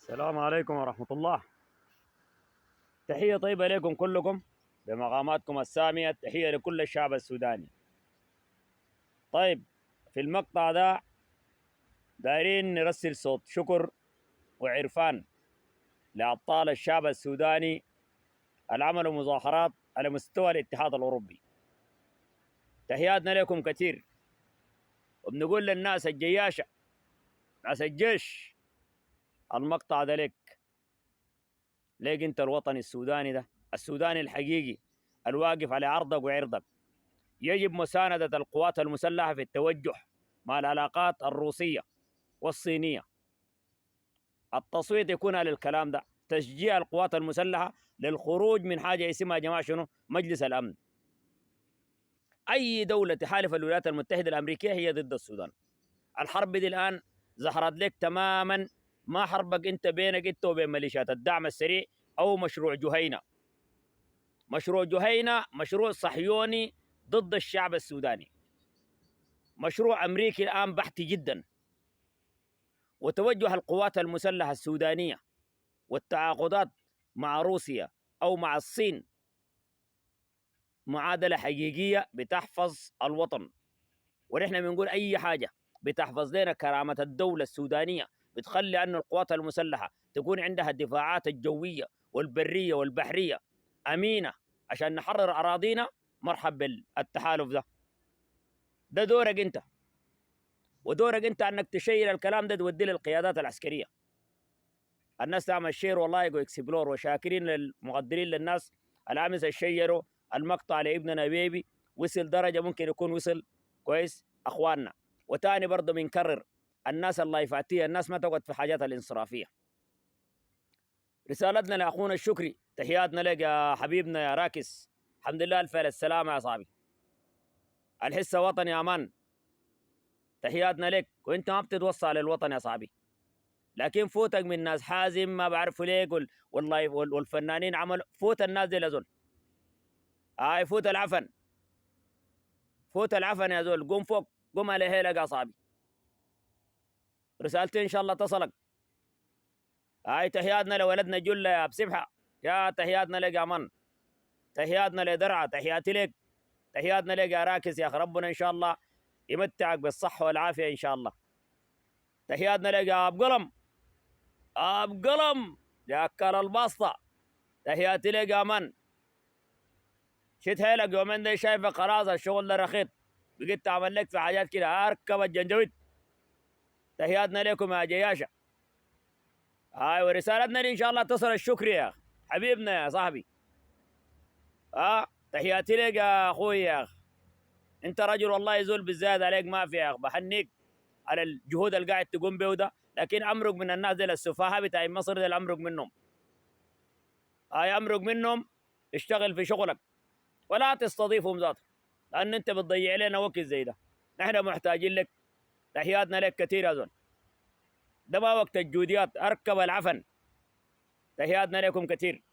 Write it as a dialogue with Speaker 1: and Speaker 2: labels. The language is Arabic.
Speaker 1: السلام عليكم ورحمة الله. تحية طيبة لكم كلكم بمقاماتكم السامية. تحية لكل الشعب السوداني. طيب، في المقطع ده دايرين نرسل صوت شكر وعرفان لأبطال الشعب السوداني العملوا مظاهرات على مستوى الاتحاد الأوروبي. تحياتنا لكم كثير، وبنقول للناس الجياشة، ناس الجيش، المقطع ده ليك انت الوطني السوداني ده، السوداني الحقيقي الواقف على عرضك وعرضك. يجب مساندة القوات المسلحة في التوجه مع العلاقات الروسية والصينية. التصويت يكون على الكلام ده، تشجيع القوات المسلحة للخروج من حاجة اسمها يا جماعة شنو؟ مجلس الأمن. أي دولة تحالف الولايات المتحدة الأمريكية هي ضد السودان. الحرب دي الآن ظهرت لك تماما، ما حربك انت بينك انت وبين ميليشيات الدعم السريع أو مشروع جهينة. مشروع جهينة مشروع صهيوني ضد الشعب السوداني، مشروع أمريكي الآن بحثي جدا. وتوجه القوات المسلحة السودانية والتعاقدات مع روسيا أو مع الصين معادلة حقيقية بتحفظ الوطن. ونحن بنقول أي حاجة بتحفظ لنا كرامة الدولة السودانية، بتخلي أن القوات المسلحة تكون عندها الدفاعات الجوية والبرية والبحرية أمينة عشان نحرر أراضينا. مرحب بالتحالف ده دورك أنت، ودورك أنت أنك تشير الكلام ده توديه للقيادات العسكرية. الناس تعمل شير والله ويكسبلور، وشاكرين للمقدرين للناس الامس الشيروا المقطع لابننا بيبي، وصل درجه ممكن يكون وصل كويس اخواننا. وتاني برضه بنكرر، الناس الله يفاتيها، الناس ما تقعد في حاجات الانصرافيه. رسالتنا لاخونا الشكري، تحياتنا لك يا حبيبنا يا راكس. الحمد لله الف السلامه يا صاحبي. الحسه وطن يا مان، تحياتنا لك. وانت ما بتتوصى للوطن يا صاحبي، لكن فوتك من ناس حازم ما بعرفوا ليك والله والفنانين عملوا فوت الناس دي لزول. فوت العفن، فوت العفن يا زول. قوم فوق، قوم على هيلك يا صاحبي. رسالتي ان شاء الله تصلك. تحياتنا لولدنا جلة يا بسبحة، يا تحياتنا لك يا من، تحياتنا لدرعة، تحياتي لك، تحياتنا لك يا راكز. يا اخي ربنا ان شاء الله يمتعك بالصحة والعافية ان شاء الله. تحياتنا لك يا اب قلم، اب قلم يا اكل الباسطة. تحياتي لك يا من، شت هيلك يومين ده شايفك خلاص الشغل ده رخيط، بقيت تعمل لك في حاجات كده اركب الجنجويد. تحياتنا لكم يا جياشة. ورسالتنا دي ان شاء الله تصل الشكر يا اخي حبيبنا يا صاحبي. تحياتي لك يا اخوي يا اخي. انت رجل والله يزول بالزاد عليك ما في يا اخي، بحنيك على الجهود اللي قاعد تقوم به ده. لكن امرق من الناس دي السفاهه بتاع مصر دي، امرق منهم. امرق منهم، اشتغل في شغلك ولا تستضيفهم ذاته، لان انت بتضيع لنا وقت زي ده. نحن محتاجين لك. تحياتنا لك كثير يا زول. ده ما وقت الجوديات، اركب العفن. تحياتنا لكم كثير.